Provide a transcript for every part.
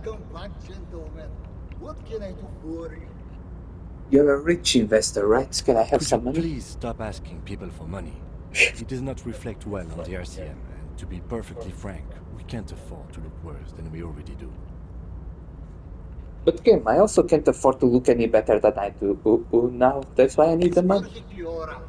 Welcome back, gentlemen. What can I do for you? You're a rich investor, right? Can I have Could you some money? please stop asking people for money? It does not reflect well on the RCM, and to be perfectly frank, we can't afford to look worse than we already do. But Kim, I also can't afford to look any better than I do now. That's why I need It's the money. perfectly alright.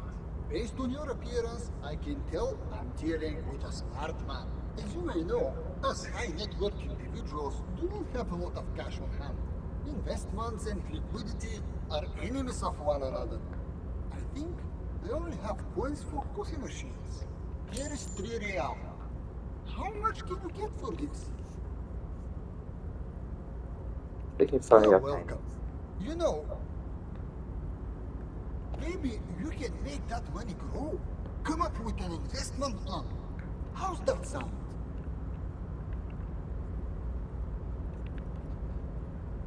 Based on your appearance, I can tell I'm dealing with a smart man. As you may know, us high net worth individuals do not have a lot of cash on hand. Investments and liquidity are enemies of one another. I think I only have coins for coffee machines. Here is 3 real. How much can you get for this? Thank you for You're your welcome. kindness. You know, maybe you can make that money grow. Come up with an investment plan. How's that sound?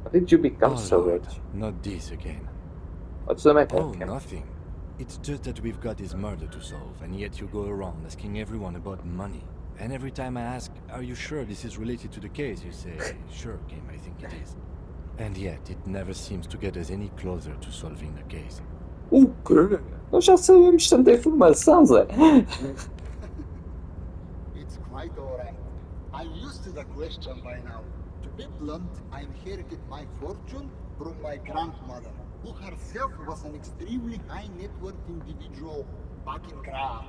How did you become Oh so Lord, rich? not this again. What's the matter, Oh, Kim? nothing. It's just that we've got this murder to solve, and yet you go around asking everyone about money. And every time I ask, are you sure this is related to the case, you say, sure, Kim, I think it is. And yet, it never seems to get us any closer to solving the case. O quê? Nós já sabemos tanta informação, Zé. It's quite alright. I'm used to the question by now. To be blunt, I inherited my fortune from my grandmother, who herself was an extremely high net worth individual back in Graz.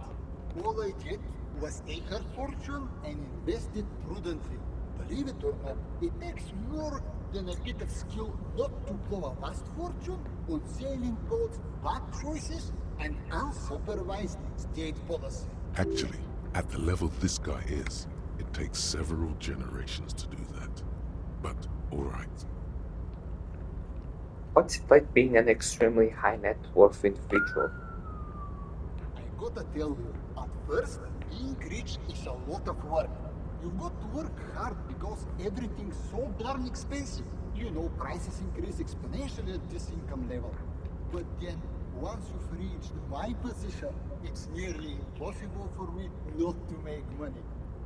All I did was take her fortune and invest it prudently. Believe it or not, it takes more than a bit of skill not to blow a vast fortune on sailing boats, bad choices, and unsupervised state policy. Actually, at the level this guy is, it takes several generations to do that. But, alright. What's it like being an extremely high net worth individual? I gotta tell you, at first, being rich is a lot of work. You've got to work hard because everything's so darn expensive. You know, prices increase exponentially at this income level. But then, once you've reached my position, it's nearly impossible for me not to make money.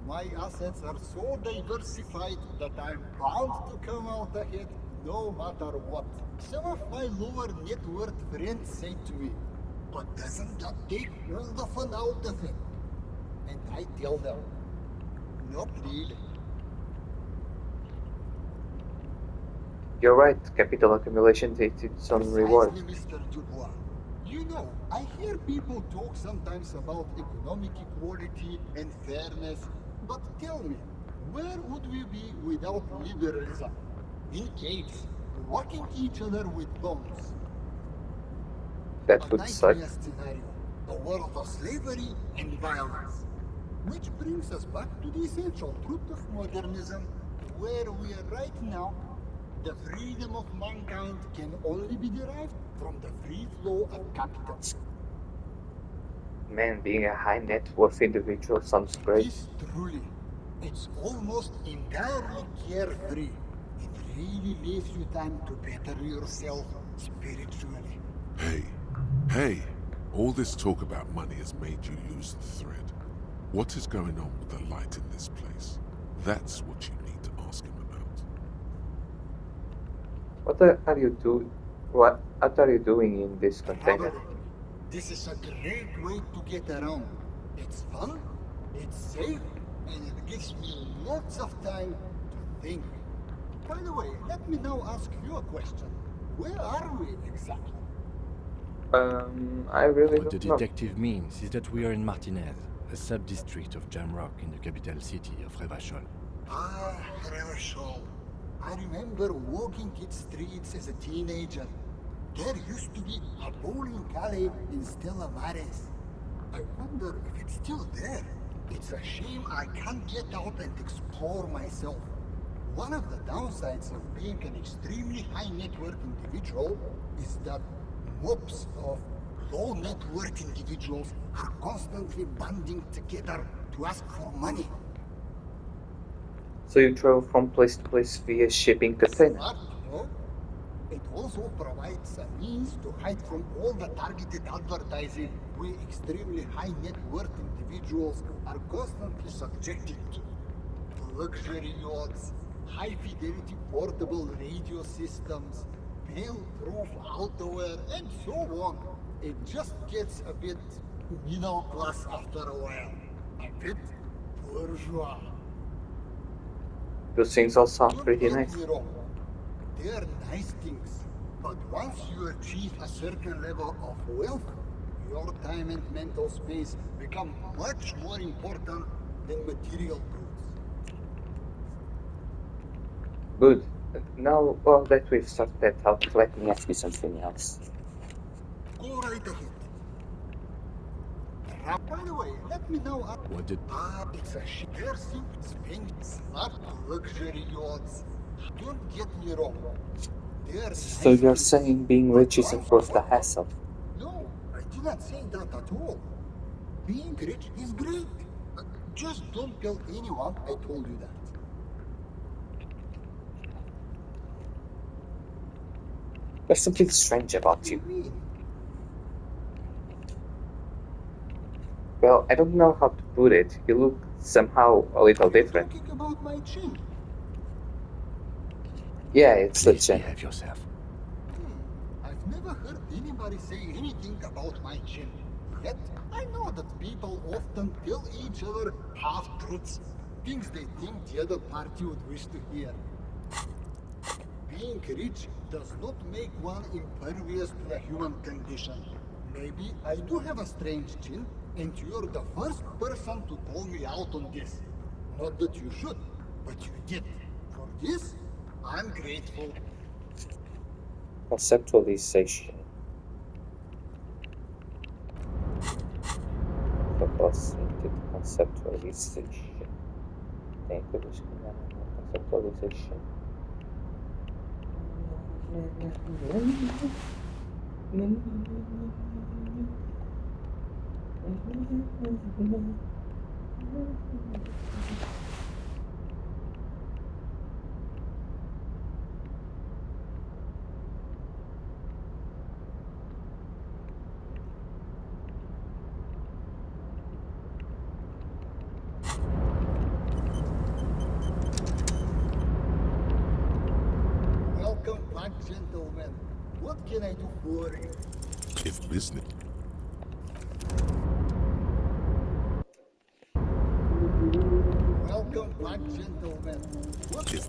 My assets are so diversified that I'm bound to come out ahead no matter what. Some of my lower net worth friends say to me, but doesn't that take all the fun out of it? And I tell them, not really. You're right, capital accumulation takes its own reward. Precisely, Mr. Dubois. You know, I hear people talk sometimes about economic equality and fairness, but tell me, where would we be without liberalism? In caves, walking each other with bombs. That A would suck. nightmare scenario, a world of slavery and violence. Which brings us back to the essential truth of modernism, where we are right now. The freedom of mankind can only be derived from the free flow of capital. Man, being a high net worth individual sounds great. This truly, it's almost entirely carefree. It really leaves you time to better yourself spiritually. Hey! All this talk about money has made you lose the thread. What is going on with the light in this place? That's what you need to ask him about. What are you doing? What are you doing in this container? Traveling. This is a great way to get around. It's fun, it's safe, and it gives me lots of time to think. By the way, let me now ask you a question. Where are we exactly? I really What the don't know. detective means is that we are in Martinez, a sub-district of Jamrock in the capital city of Revachol. Ah, Revachol. I remember walking its streets as a teenager. There used to be a bowling alley in Stella Maris. I wonder if it's still there. It's a shame I can't get out and explore myself. One of the downsides of being an extremely high net worth individual is that mobs of low net worth individuals are constantly banding together to ask for money. So you travel from place to place via shipping container. Smart, no? It also provides a means to hide from all the targeted advertising we extremely high net worth individuals are constantly subjected to. Luxury yachts, high-fidelity portable radio systems, fail-proof outerwear, and so on. It just gets a bit middle class after a while. A bit bourgeois. Those things all sound Don't pretty get nice. me wrong. They are nice things. But once you achieve a certain level of wealth, your time and mental space become much more important than material goods. Good. Now, well, that we've sorted that out, let me ask you something else. Go right ahead. By the way, let me know. What did... It's a sheer thing. Spends not luxury yachts. Don't get me wrong. They are So nice you're things. saying being rich isn't Once worth the upon- hassle? No, I did not say that at all. Being rich is great. Just don't tell anyone I told you that. There's something strange What about do you you. mean? Well, I don't know how to put it. You look somehow a little Are you different. talking about my chin? Yeah, it's the Please chin. behave yourself. I've never heard anybody say anything about my chin. Yet, I know that people often tell each other half-truths, things they think the other party would wish to hear. Being rich does not make one impervious to the human condition. Maybe I do have a strange chin, and you're the first person to call me out on this. Not that you should, but you did. For this, I'm grateful. Conceptualization. Capacity conceptualization. Tem que buscar conceptualization. Welcome back, gentlemen. What can I do for you? If business Welcome back, gentlemen. What if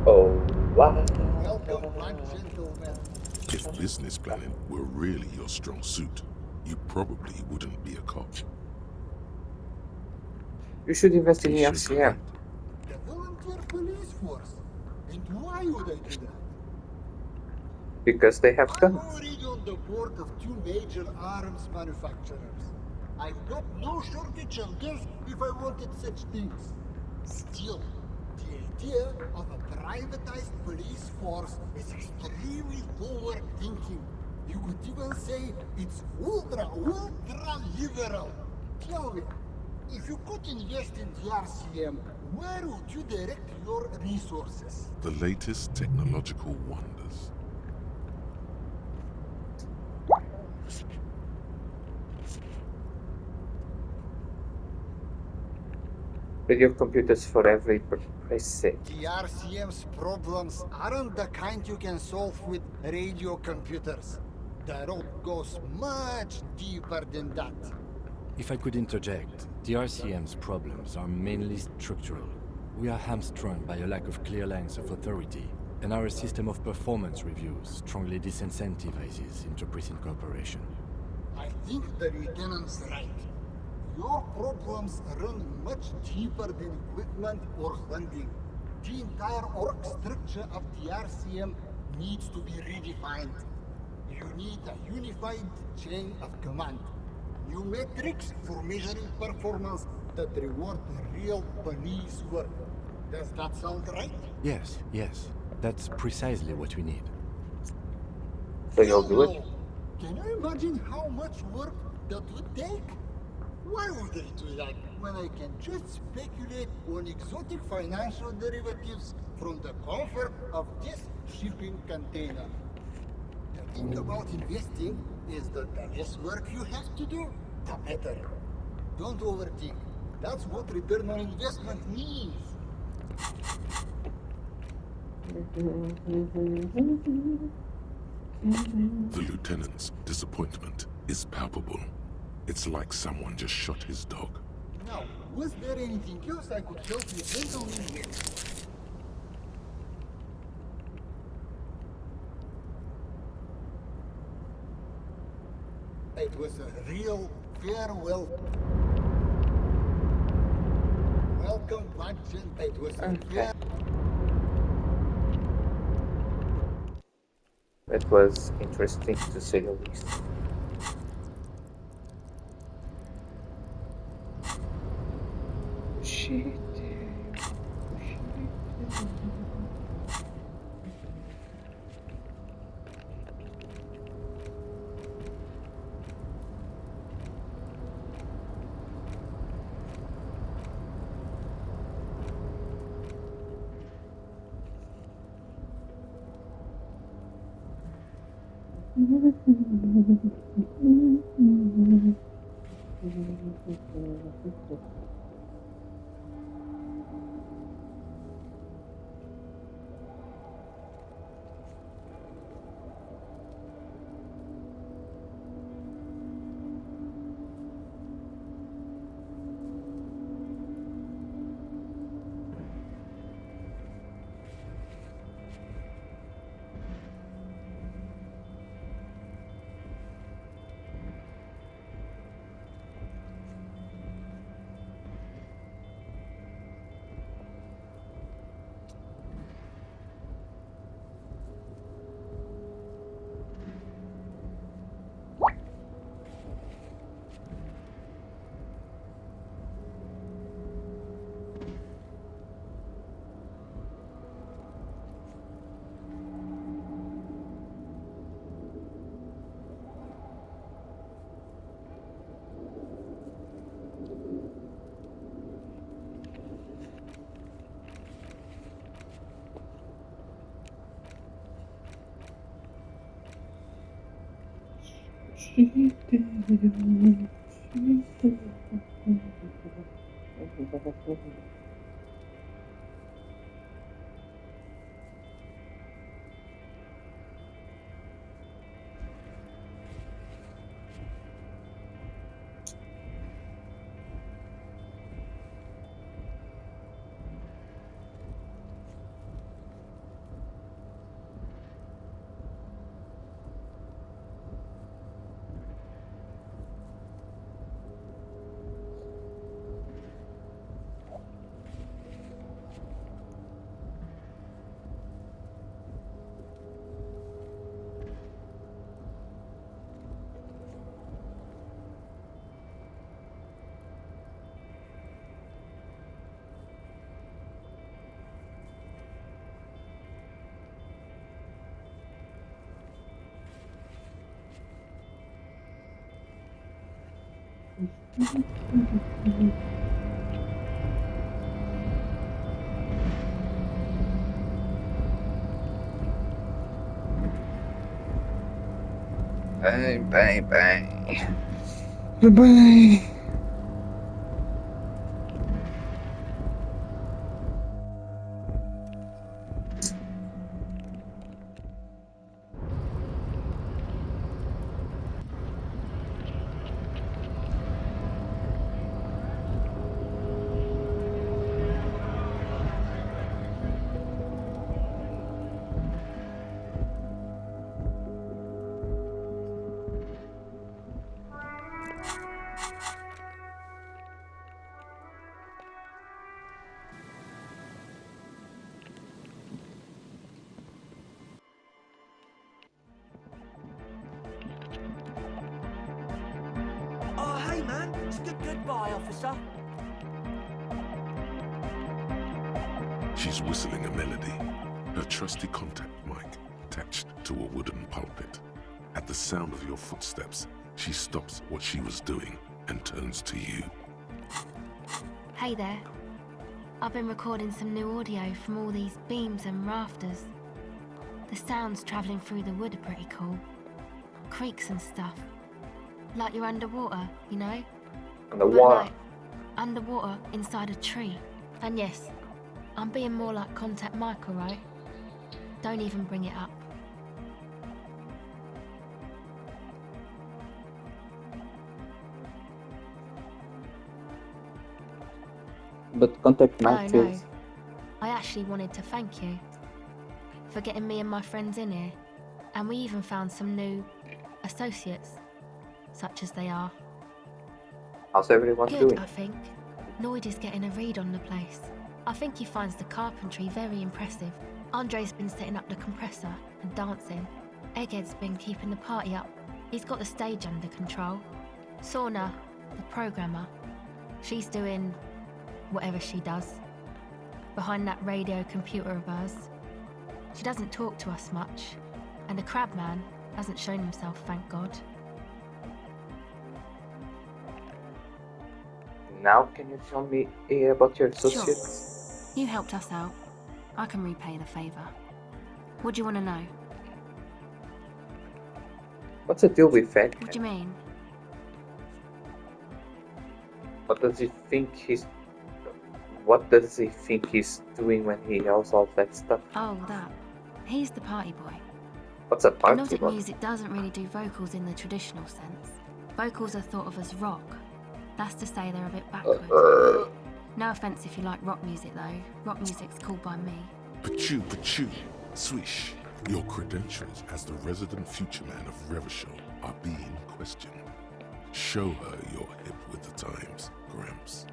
Oh, wow. Welcome back, gentlemen. if business planning were really your strong suit, you probably wouldn't be a cop. You should invest in He the should do RCM. The volunteer police force. And why would I do that? Because they have I'm guns. already on the board of two major arms manufacturers. I've got no shortage of gas if I wanted such things. Still, the idea of a privatized police force is extremely forward thinking. You could even say it's ultra liberal. Tell me, if you could invest in the RCM, where would you direct your resources? The latest technological wonders. Radio computers for every precinct. The RCM's problems aren't the kind you can solve with radio computers. The road goes much deeper than that. If I could interject, the RCM's problems are mainly structural. We are hamstrung by a lack of clear lines of authority, and our system of performance reviews strongly disincentivizes inter-precinct cooperation. I think the lieutenant's right. Your problems run much deeper than equipment or funding. The entire org structure of the RCM needs to be redefined. You need a unified chain of command. New metrics for measuring performance that reward real police work. Does that sound right? Yes, yes. That's precisely what we need. So you'll do it? No. Can you imagine how much work that would take? Why would I do that when I can just speculate on exotic financial derivatives from the comfort of this shipping container? The thing about investing is that the less work you have to do, the better. Don't overthink. That's what return on investment means. The lieutenant's disappointment is palpable. It's like someone just shot his dog. Now, was there anything else I could help you gentlemen with? It was a real farewell. Welcome back, gent. It was a Okay. It was interesting to say the least. Shit. Bye, bye, bye. Bye-bye. Oh, hey, man. It's goodbye, officer. She's whistling a melody, her trusty contact mic attached to a wooden pulpit. At the sound of your footsteps, she stops what she was doing and turns to you. Hey there. I've been recording some new audio from all these beams and rafters. The sounds travelling through the wood are pretty cool. Creaks and stuff. Like you're underwater, you know? On the But water. like, underwater inside a tree. And yes, I'm being more like Contact Mike, alright? Don't even bring it up. But contact No, Mike no. feels. I actually wanted to thank you for getting me and my friends in here. And we even found some new associates, such as they are. How's everyone Good, doing? I think. Noid is getting a read on the place. I think he finds the carpentry very impressive. Andre's been setting up the compressor and dancing. Egghead's been keeping the party up. He's got the stage under control. Sauna, the programmer, she's doing whatever she does behind that radio computer of hers. She doesn't talk to us much, and the crabman hasn't shown himself, thank God. Now can you tell me about your associates? Sure. You helped us out. I can repay the favour. What do you want to know? What's the deal with What do Egghead? you mean? What does he think he's What does he think he's doing when he yells all that stuff? Oh, that. He's the party boy. What's a party Melodic boy? music doesn't really do vocals in the traditional sense. Vocals are thought of as rock. That's to say they're a bit backward. No offence if you like rock music though. Rock music's cool by me. Pachu, swish. Your credentials as the resident future man of Revachol are being questioned. Show her you're hip with the times, Gramps.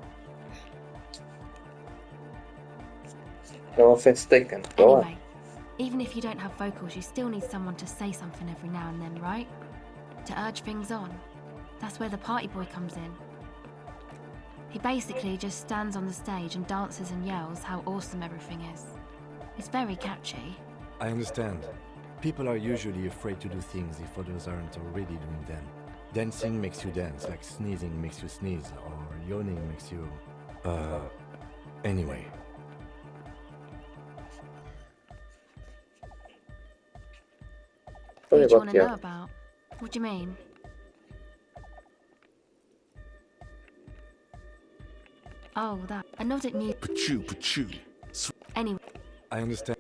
No offense taken. Go on. Anyway, even if you don't have vocals, you still need someone to say something every now and then, right? To urge things on. That's where the party boy comes in. He basically just stands on the stage and dances and yells how awesome everything is. It's very catchy. I understand. People are usually afraid to do things if others aren't already doing them. Dancing makes you dance, like sneezing makes you sneeze, or yawning makes you... Anyway. Tell Who me do you about want to know you. about? What do you mean? Oh, that. Another new... Pachu. Anyway, I understand.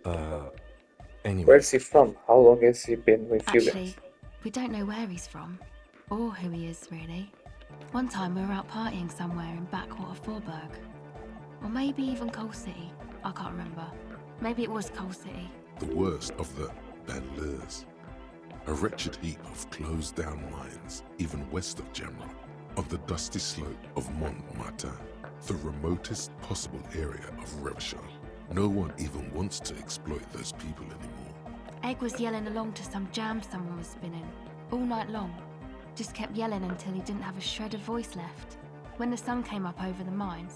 Anyway. Where's he from? How long has he been with you actually, guys? we don't know where he's from. Or who he is, really. One time we were out partying somewhere in backwater Forburg. Or maybe even Coal City. I can't remember. Maybe it was Coal City. The worst of the banlieues. A wretched heap of closed down mines, even west of Jamrock, on the dusty slope of Montmartin, the remotest possible area of Revachol. No one even wants to exploit those people anymore. Egg was yelling along to some jam someone was spinning, all night long. Just kept yelling until he didn't have a shred of voice left. When the sun came up over the mines.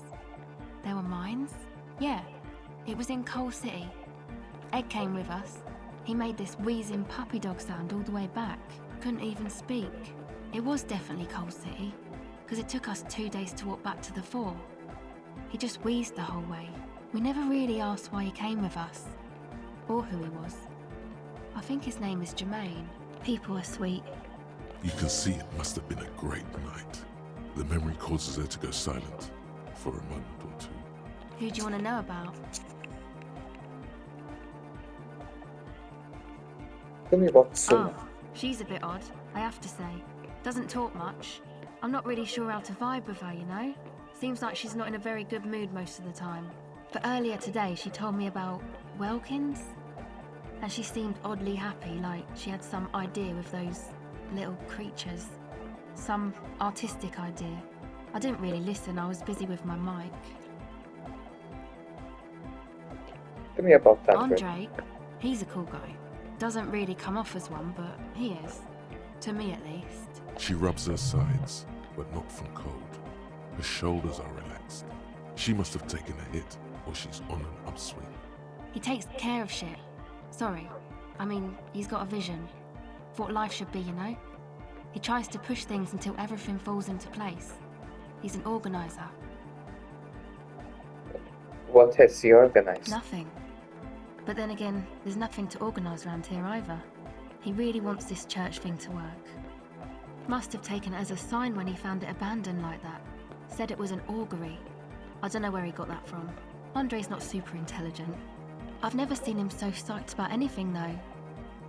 There were mines? Yeah, it was in Coal City. Egg came with us. He made this wheezing puppy dog sound all the way back. Couldn't even speak. It was definitely Coal City, because it took us 2 days to walk back to the fort. He just wheezed the whole way. We never really asked why he came with us, or who he was. I think his name is Jermaine. People are sweet. You can see it must have been a great night. The memory causes her to go silent for a moment or two. Who do you want to know about? Tell me about Suna. Oh, she's a bit odd, I have to say. Doesn't talk much. I'm not really sure how to vibe with her, you know? Seems like she's not in a very good mood most of the time. But earlier today she told me about Welkins. And she seemed oddly happy, like she had some idea with those little creatures. Some artistic idea. I didn't really listen, I was busy with my mic. Tell me about Andre. Andre, he's a cool guy. Doesn't really come off as one, but he is. To me at least. She rubs her sides, but not from cold. Her shoulders are relaxed. She must have taken a hit, or she's on an upswing. He takes care of shit. Sorry. I mean, he's got a vision. For what life should be, you know? He tries to push things until everything falls into place. He's an organizer. What has he organized? Nothing. But then again, there's nothing to organise around here either. He really wants this church thing to work. Must have taken it as a sign when he found it abandoned like that. Said it was an augury. I don't know where he got that from. Andre's not super intelligent. I've never seen him so psyched about anything though.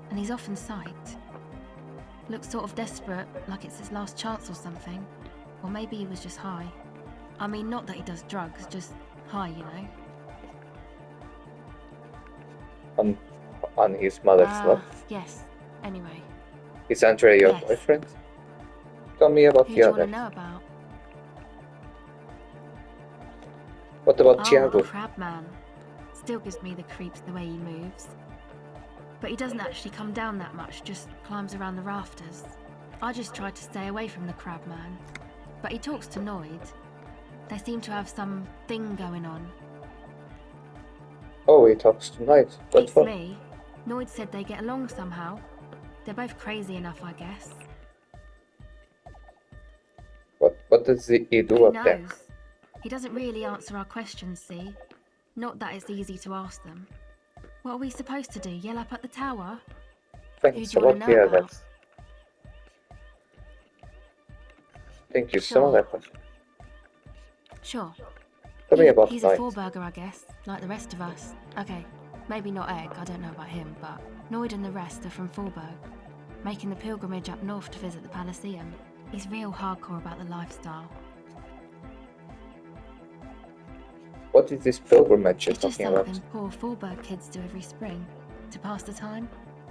And he's often psyched. Looks sort of desperate, like it's his last chance or something. Or maybe he was just high. I mean, not that he does drugs, just high, you know. On his mother's love. Yes. Anyway. Is Andre your Yes. boyfriend? Tell me about Who do the you want to other. know about? What about Oh, Tiago? the crab man. Still gives me the creeps the way he moves. But he doesn't actually come down that much, just climbs around the rafters. I just try to stay away from the crab man. But he talks to Noid. They seem to have some thing going on. Oh, he talks tonight. What It's for? me. Noid said they get along somehow. They're both crazy enough, I guess. What does he do Who up there? knows? He doesn't really answer our questions, see? Not that it's easy to ask them. What are we supposed to do? Yell up at the tower? Thanks Who do you about wanna the know others. about? Thank you Sure. so much. Sure. Tell me about He's a Knight. four-burger, I guess, like the rest of us. Okay, maybe not Egg, I don't know about him, but Noid and the rest are from Forberg, making the pilgrimage up north to visit the Elysium. He's real hardcore about the lifestyle. What is this pilgrimage you're It's just talking about? something poor Forberg kids do every spring. To pass the time,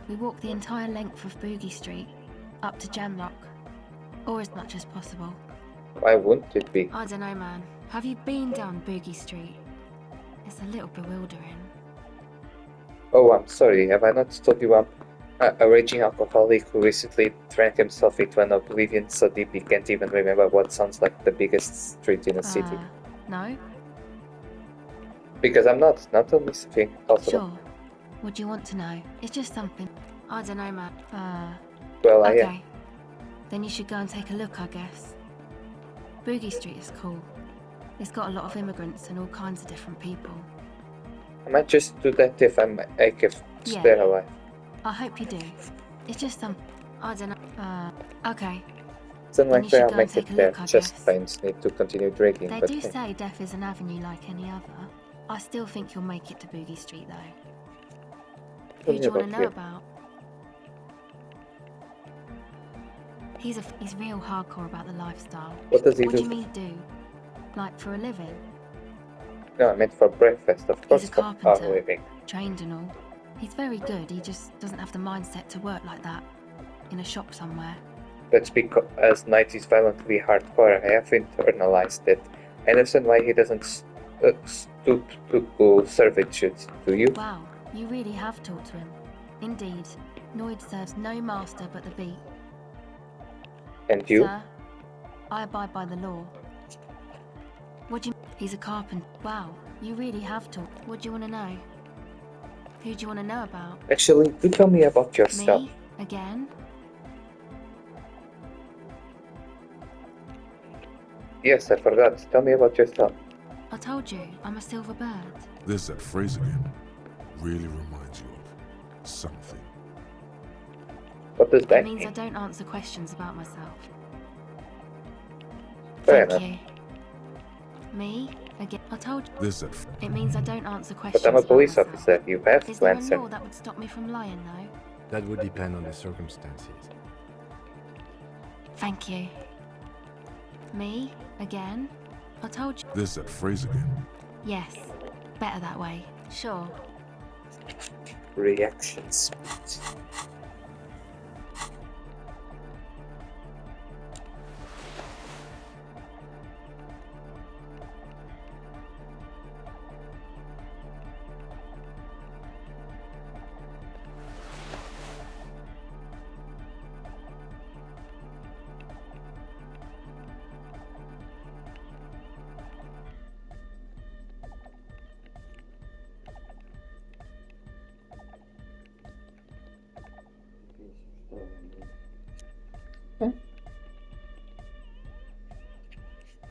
we walk the entire length of Boogie Street, up to Jamrock, or as much as possible. Why wouldn't it be? I don't know, man. Have you been down Boogie Street? It's a little bewildering. Oh, I'm sorry. Have I not told you I'm a raging alcoholic who recently drank himself into an oblivion so deep he can't even remember what sounds like the biggest street in a city? No? Because I'm not only something possible. Sure. What do you want to know? It's just something. I don't know, man. Well, I am. Okay. Then you should go and take a look, I guess. Boogie Street is cool. It's got a lot of immigrants and all kinds of different people. I might just do that if I can stay alive. I hope you do. It's just some... I don't know. Okay. It's Then you unlikely should I'll go and make take it a there. look, I Just guess. planes need to continue drinking, They but do hey. say death is an avenue like any other. I still think you'll make it to Boogie Street, though. Tell Who do me you want to about know you. about? He's real hardcore about the lifestyle. What does he What do do? you mean do? Like for a living? No, I meant for breakfast, of course, He's a for our carpenter. living. Trained and all. He's very good, he just doesn't have the mindset to work like that. In a shop somewhere. That's because Knight is violently hardcore. I have internalized it. I understand why he doesn't stoop to servitude, do you? Wow, you really have talked to him. Indeed. Noid serves no master but the beat. And you? Sir, I abide by the law. What do you... He's a carpenter. Wow, you really have talked. What do you want to know? Who do you want to know about? Actually, do tell me about yourself. Me? Again? Yes, I forgot. Tell me about yourself. I told you, I'm a silver bird. There's that phrase again. Really reminds you of something. What does It that means I mean? don't answer questions about myself. Fair Thank enough. you. Me? Again? I told you. There's that It means I don't answer questions But I'm a about police myself. officer. You have Is to there a answer. law that would stop me from lying, though? That would depend on the circumstances. Thank you. Me? Again? I told you. There's that phrase again. Yes. Better that way. Sure. Reactions.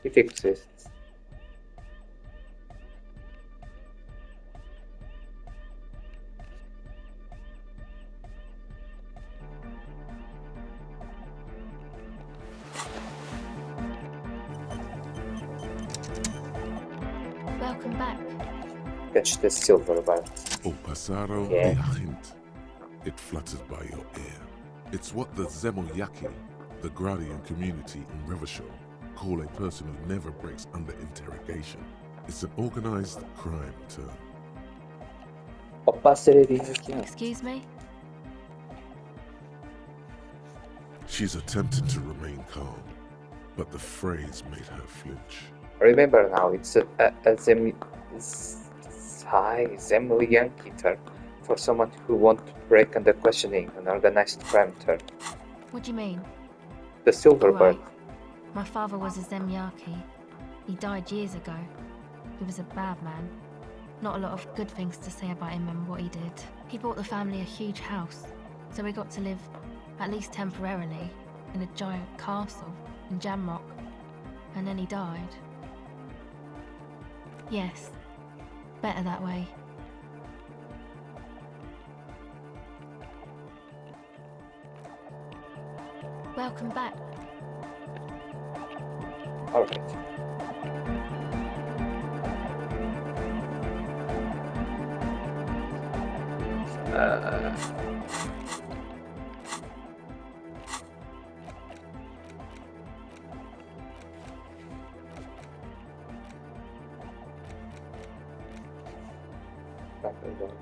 It exists. Welcome back. Catch the silver bar. O pasaro Yeah. de hint. It flutters by your ear. It's what the Zemoyaki, the Gradian community in Revachol, call a person who never breaks under interrogation. It's an organized crime term. Ho passare di vecchia. Excuse me? She's attempted to remain calm, but the phrase made her flinch. Remember now, it's a Yankee term for someone who won't break under questioning, an organized crime term. What do you mean? The silver Right. bird. My father was a Zemyaki. He died years ago. He was a bad man. Not a lot of good things to say about him and what he did. He bought the family a huge house, so we got to live, at least temporarily, in a giant castle in Jamrock. And then he died. Yes, better that way. Welcome back. Alright. Back and down.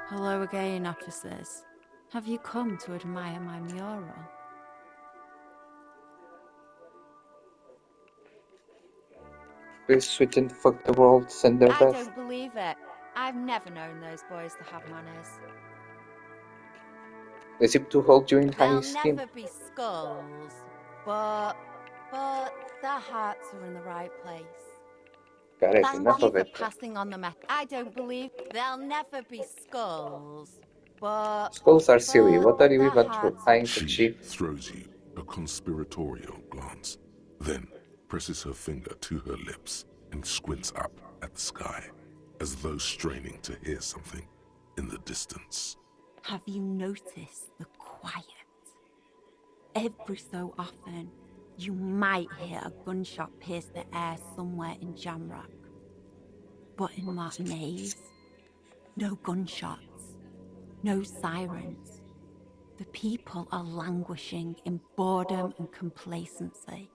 Hello again, officers. Have you come to admire my mural? Please sweeten fuck the world, send their I best. don't believe it. I've never known those boys to have manners. They seem to hold you in high They'll esteem. never be skulls, but their hearts are in the right place. Got it, Thank enough you of for it. passing on the message. I don't believe they'll never be skulls, but Skulls are silly. What are you their even hearts trying to She achieve? throws you a conspiratorial glance, then presses her finger to her lips and squints up at the sky, as though straining to hear something in the distance. Have you noticed the quiet? Every so often, you might hear a gunshot pierce the air somewhere in Jamrock. but in matinees. No gunshots, no sirens. The people are languishing in boredom and complacency.